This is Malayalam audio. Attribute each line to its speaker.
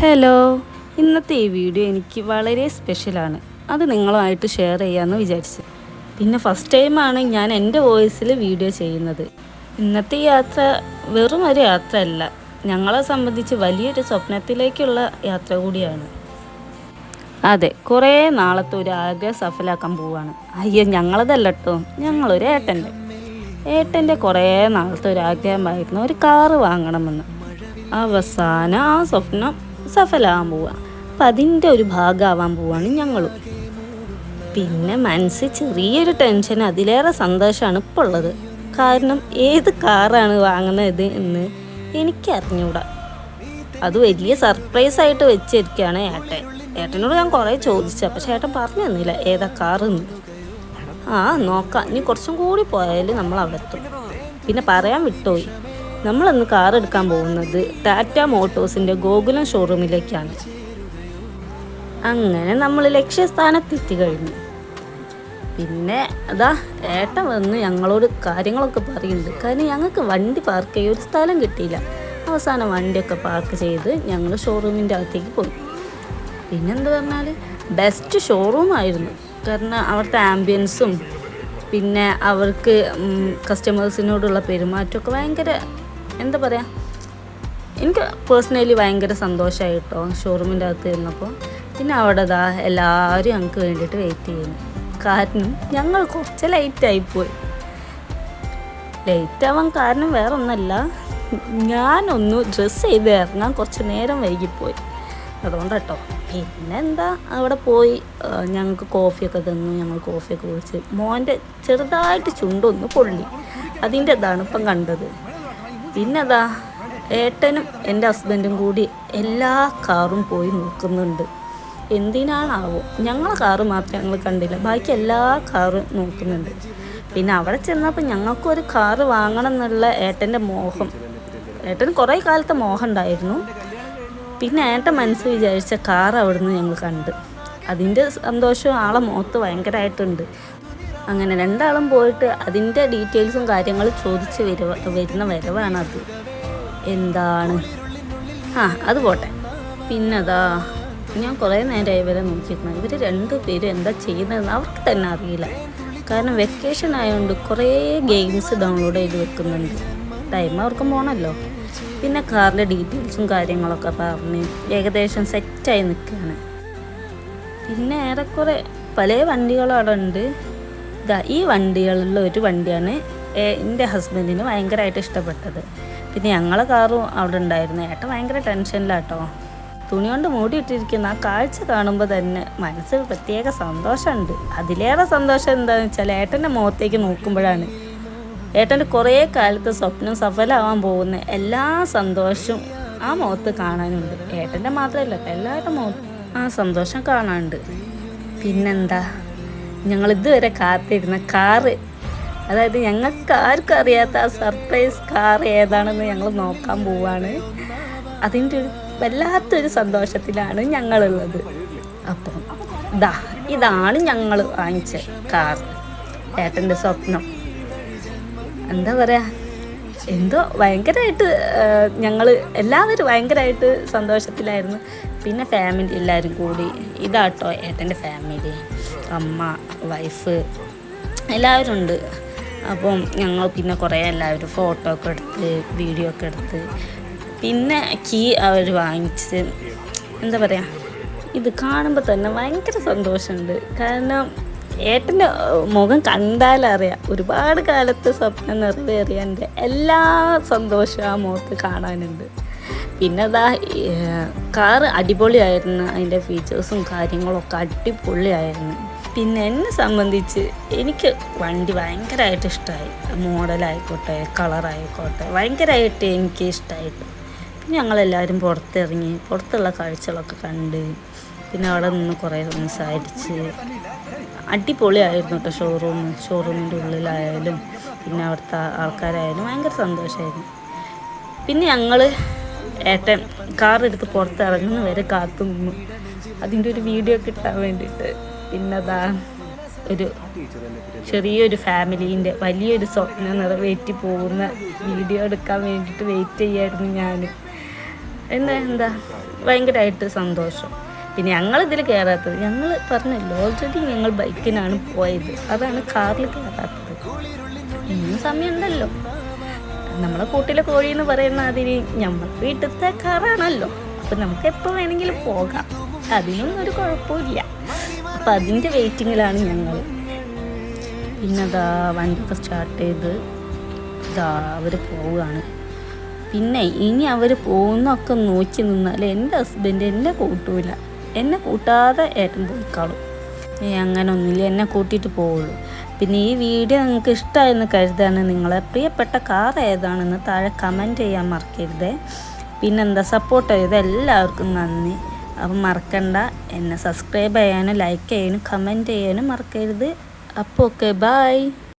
Speaker 1: ഹലോ, ഇന്നത്തെ ഈ വീഡിയോ എനിക്ക് വളരെ സ്പെഷ്യലാണ്. അത് നിങ്ങളുമായിട്ട് ഷെയർ ചെയ്യാമെന്ന് വിചാരിച്ചു. പിന്നെ ഫസ്റ്റ് ടൈമാണ് ഞാൻ എൻ്റെ വോയിസിൽ വീഡിയോ ചെയ്യുന്നത്. ഇന്നത്തെ ഈ യാത്ര വെറും ഒരു യാത്രയല്ല, ഞങ്ങളെ സംബന്ധിച്ച് വലിയൊരു സ്വപ്നത്തിലേക്കുള്ള യാത്ര കൂടിയാണ്. അതെ, കുറേ നാളത്തെ ഒരു ആഗ്രഹം സഫലാക്കാൻ പോവുകയാണ്. അയ്യോ, ഞങ്ങളതല്ല കേട്ടോ, ഞങ്ങളൊരു ഏട്ടൻ്റെ കുറേ നാളത്തെ ഒരു ആഗ്രഹമായിരുന്നു ഒരു കാറ് വാങ്ങണമെന്ന്. അവസാനം ആ സ്വപ്നം സഫലമാകാൻ പോവുക. അപ്പം അതിൻ്റെ ഒരു ഭാഗമാവാൻ പോവുകയാണ് ഞങ്ങളും. പിന്നെ മനസ്സിൽ ചെറിയൊരു ടെൻഷൻ, അതിലേറെ സന്തോഷമാണ് ഇപ്പോൾ ഉള്ളത്. കാരണം ഏത് കാറാണ് വാങ്ങുന്നത് എന്ന് എനിക്കറിഞ്ഞൂടാ. അത് വലിയ സർപ്രൈസായിട്ട് വെച്ചിരിക്കുകയാണ് ഏട്ടനോട് ഞാൻ കുറേ ചോദിച്ചു, പക്ഷേ ഏട്ടൻ പറഞ്ഞു തന്നില്ല ഏതാ കാറെന്ന്. നോക്കാം, ഇനി കുറച്ചും കൂടി പോയാൽ നമ്മൾ അവിടെ എത്തും. പിന്നെ പറയാൻ വിട്ടുപോയി, നമ്മളിന്ന് കാർ എടുക്കാൻ പോകുന്നത് ടാറ്റ മോട്ടോഴ്സിൻ്റെ ഗോകുലം ഷോറൂമിലേക്കാണ്. അങ്ങനെ നമ്മൾ ലക്ഷ്യസ്ഥാനത്തെത്തി കഴിഞ്ഞു. പിന്നെ ഏട്ടൻ വന്ന് ഞങ്ങളോട് കാര്യങ്ങളൊക്കെ പറയുന്നുണ്ട്. കാരണം ഞങ്ങൾക്ക് വണ്ടി പാർക്ക് ചെയ്യാൻ ഒരു സ്ഥലം കിട്ടിയില്ല. അവസാനം വണ്ടിയൊക്കെ പാർക്ക് ചെയ്ത് ഞങ്ങൾ ഷോറൂമിൻ്റെ അകത്തേക്ക് പോയി. പിന്നെന്താ പറഞ്ഞാൽ ബെസ്റ്റ് ഷോറൂമായിരുന്നു. കാരണം അവിടുത്തെ ആംബിയൻസും പിന്നെ അവർക്ക് കസ്റ്റമേഴ്സിനോടുള്ള പെരുമാറ്റമൊക്കെ ഭയങ്കര, എന്താ പറയുക, എനിക്ക് പേഴ്സണലി ഭയങ്കര സന്തോഷമായി കേട്ടോ ഷോറൂമിൻ്റെ അകത്ത് ഇരുന്നപ്പോൾ. പിന്നെ അവിടെ എല്ലാവരും ഞങ്ങൾക്ക് വേണ്ടിയിട്ട് വെയിറ്റ് ചെയ്യുന്നു. കാരണം ഞങ്ങൾ കുറച്ച് ലേറ്റായിപ്പോയി. ലേറ്റാവാൻ കാരണം വേറെ ഒന്നല്ല, ഞാനൊന്ന് ഡ്രസ്സ് ചെയ്ത് ഇറങ്ങാൻ കുറച്ച് നേരം വൈകിപ്പോയി, അതുകൊണ്ട് കേട്ടോ. പിന്നെന്താ, അവിടെ പോയി ഞങ്ങൾക്ക് കോഫിയൊക്കെ തന്നു. ഞങ്ങൾ കോഫിയൊക്കെ കുടിച്ച് മോൻ്റെ ചെറുതായിട്ട് ചുണ്ടൊന്ന് പൊള്ളി, അതിൻ്റെ തണുപ്പം കണ്ടത്. പിന്നെ ഏട്ടനും എൻ്റെ ഹസ്ബൻഡും കൂടി എല്ലാ കാറും പോയി നോക്കുന്നുണ്ട്. എന്തിനാണാവോ, ഞങ്ങളെ കാറ് മാത്രമേ ഞങ്ങൾ കണ്ടില്ല, ബാക്കി എല്ലാ കാറും നോക്കുന്നുണ്ട്. പിന്നെ അവിടെ ചെന്നപ്പോൾ ഞങ്ങൾക്കൊരു കാറ് വാങ്ങണം എന്നുള്ള ഏട്ടൻ്റെ മോഹം, ഏട്ടന് കുറേ കാലത്തെ മോഹം ഉണ്ടായിരുന്നു. പിന്നെ ഏട്ടൻ മനസ്സ് വിചാരിച്ച കാർ അവിടുന്ന് ഞങ്ങൾ കണ്ട്. അതിൻ്റെ സന്തോഷവും ആളെ മുഖത്ത് ഭയങ്കരമായിട്ടുണ്ട്. അങ്ങനെ രണ്ടാളും പോയിട്ട് അതിൻ്റെ ഡീറ്റെയിൽസും കാര്യങ്ങളും ചോദിച്ച് വരുന്ന വരവാണത്. എന്താണ് അത് പോട്ടെ. പിന്നെ ഞാൻ കുറേ നേരമായി ഇവരെ നോക്കിയിരുന്നു. ഇവർ രണ്ടുപേരും എന്താ ചെയ്യുന്നതെന്ന് അവർക്ക് തന്നെ അറിയില്ല. കാരണം വെക്കേഷൻ ആയതുകൊണ്ട് കുറേ ഗെയിംസ് ഡൗൺലോഡ് ചെയ്ത് വെക്കുന്നുണ്ട്. ടൈം അവർക്ക് പോകണമല്ലോ. പിന്നെ കാറിൻ്റെ ഡീറ്റെയിൽസും കാര്യങ്ങളൊക്കെ പറഞ്ഞ് ഏകദേശം സെറ്റായി നിൽക്കുകയാണ്. പിന്നെ ഏറെക്കുറെ പല വണ്ടികളും അവിടെ ഉണ്ട്. ഈ വണ്ടികളിലുള്ള ഒരു വണ്ടിയാണ് എൻ്റെ ഹസ്ബൻഡിന് ഭയങ്കരമായിട്ട് ഇഷ്ടപ്പെട്ടത്. പിന്നെ ഞങ്ങളെ കാറും അവിടെ ഉണ്ടായിരുന്നു. ഏട്ടൻ ഭയങ്കര ടെൻഷനിലാട്ടോ. തുണി കൊണ്ട് മൂടിയിട്ടിരിക്കുന്ന ആ കാഴ്ച കാണുമ്പോൾ തന്നെ മനസ്സിൽ പ്രത്യേക സന്തോഷമുണ്ട്. അതിലേറെ സന്തോഷം എന്താണെന്ന് വെച്ചാൽ ഏട്ടൻ്റെ മുഖത്തേക്ക് നോക്കുമ്പോഴാണ്. ഏട്ടൻ്റെ കുറേ കാലത്ത് സ്വപ്നം സഫലമാവാൻ പോകുന്ന എല്ലാ സന്തോഷവും ആ മുഖത്ത് കാണാനുണ്ട്. ഏട്ടൻ്റെ മാത്രമല്ല, എല്ലാവരുടെ മുഖത്ത് ആ സന്തോഷം കാണാനുണ്ട്. പിന്നെന്താ, ഞങ്ങൾ ഇതുവരെ കാത്തിരുന്ന കാറ്, അതായത് ഞങ്ങൾക്ക് ആർക്കും അറിയാത്ത ആ സർപ്രൈസ് കാർ ഏതാണെന്ന് ഞങ്ങൾ നോക്കാൻ പോവാണ്. അതിൻ്റെ ഒരു വല്ലാത്തൊരു സന്തോഷത്തിലാണ് ഞങ്ങളുള്ളത്. അപ്പം ഇതാണ് ഞങ്ങൾ വാങ്ങിച്ച കാർ, ഏട്ടൻ്റെ സ്വപ്നം. എന്താ പറയുക, എന്തോ ഭയങ്കരമായിട്ട് ഞങ്ങൾ എല്ലാവരും ഭയങ്കരമായിട്ട് സന്തോഷത്തിലായിരുന്നു. പിന്നെ ഫാമിലി എല്ലാവരും കൂടി, ഇതാട്ടോ ഏട്ടൻ്റെ ഫാമിലി, അമ്മ, വൈഫ് എല്ലാവരും ഉണ്ട്. അപ്പം ഞങ്ങൾ പിന്നെ കുറേ എല്ലാവരും ഫോട്ടോ ഒക്കെ എടുത്ത് വീഡിയോ ഒക്കെ എടുത്ത് പിന്നെ കീ അവർ വാങ്ങിച്ച്, എന്താ പറയുക, ഇത് കാണുമ്പോൾ തന്നെ ഭയങ്കര സന്തോഷമുണ്ട്. കാരണം ഏട്ടൻ്റെ മുഖം കണ്ടാലറിയാം ഒരുപാട് കാലത്ത് സ്വപ്നം നിറവേറിയതിൻ്റെ എല്ലാ സന്തോഷവും ആ മുഖത്ത് കാണാനുണ്ട്. പിന്നെ കാറ് അടിപൊളിയായിരുന്നു, അതിൻ്റെ ഫീച്ചേഴ്സും കാര്യങ്ങളൊക്കെ അടിപൊളിയായിരുന്നു. പിന്നെ എന്നെ സംബന്ധിച്ച് എനിക്ക് വണ്ടി ഭയങ്കരമായിട്ട് ഇഷ്ടമായി. മോഡലായിക്കോട്ടെ, കളറായിക്കോട്ടെ, ഭയങ്കരമായിട്ട് എനിക്ക് ഇഷ്ടമായിട്ട്. പിന്നെ ഞങ്ങളെല്ലാവരും പുറത്തിറങ്ങി പുറത്തുള്ള കാഴ്ചകളൊക്കെ കണ്ട് പിന്നെ അവിടെ നിന്ന് കുറേ സംസാരിച്ച് അടിപൊളിയായിരുന്നു കേട്ടോ. ഷോറൂമിൻ്റെ ഉള്ളിലായാലും പിന്നെ അവിടുത്തെ ആൾക്കാരായാലും ഭയങ്കര സന്തോഷമായിരുന്നു. പിന്നെ ഞങ്ങൾ ഏട്ടൻ കാറെടുത്ത് പുറത്തിറങ്ങുന്ന വരെ കാത്തു നിന്നു അതിൻ്റെ ഒരു വീഡിയോ കിട്ടാൻ വേണ്ടിയിട്ട്. പിന്നെ ഒരു ചെറിയൊരു ഫാമിലീൻ്റെ വലിയൊരു സ്വപ്നം നിറവേറ്റി പോകുന്ന വീഡിയോ എടുക്കാൻ വേണ്ടിയിട്ട് വെയിറ്റ് ചെയ്യായിരുന്നു ഞാൻ. എന്താ ഭയങ്കരമായിട്ട് സന്തോഷം. പിന്നെ ഞങ്ങളിതിൽ കയറാത്തത്, ഞങ്ങൾ പറഞ്ഞല്ലോ ഓൾറെഡി ഞങ്ങൾ ബൈക്കിനാണ് പോയത്, അതാണ് കാറിൽ കയറാത്തത്. ഇന്നും സമയമുണ്ടല്ലോ. നമ്മളെ കൂട്ടിലെ കോഴി എന്ന് പറയുന്ന അതിന് നമ്മൾ വീട്ടിലത്തെ കാറാണല്ലോ, അപ്പം നമുക്ക് എപ്പോൾ വേണമെങ്കിലും പോകാം, അതിനൊന്നും ഒരു കുഴപ്പമില്ല. അപ്പം അതിൻ്റെ വെയിറ്റിങ്ങിലാണ് ഞങ്ങൾ. പിന്നെതാ വണ്ടിയൊക്കെ സ്റ്റാർട്ട് ചെയ്ത് അവർ പോവുകയാണ്. പിന്നെ ഇനി അവർ പോകുന്നൊക്കെ നോക്കി നിന്നാൽ എൻ്റെ ഹസ്ബൻഡ് എന്നെ കൂട്ടൂല, എന്നെ കൂട്ടാതെ ഏട്ടൻ പോയിക്കാളും. അങ്ങനെ ഒന്നുമില്ല, എന്നെ കൂട്ടിയിട്ട് പോവുള്ളൂ. പിന്നെ ഈ വീഡിയോ നിങ്ങൾക്ക് ഇഷ്ടമായെന്ന് കരുതാണ്. നിങ്ങളെ പ്രിയപ്പെട്ട കാർ ഏതാണെന്ന് താഴെ കമൻറ്റ് ചെയ്യാൻ മറക്കരുത്. പിന്നെന്താ, സപ്പോർട്ട് ചെയ്ത് എല്ലാവർക്കും നന്ദി. അപ്പം മറക്കണ്ട, എന്നെ സബ്സ്ക്രൈബ് ചെയ്യാനും ലൈക്ക് ചെയ്യാനും കമൻറ്റ് ചെയ്യാനും മറക്കരുത്. അപ്പോൾ ഓക്കെ, ബൈ.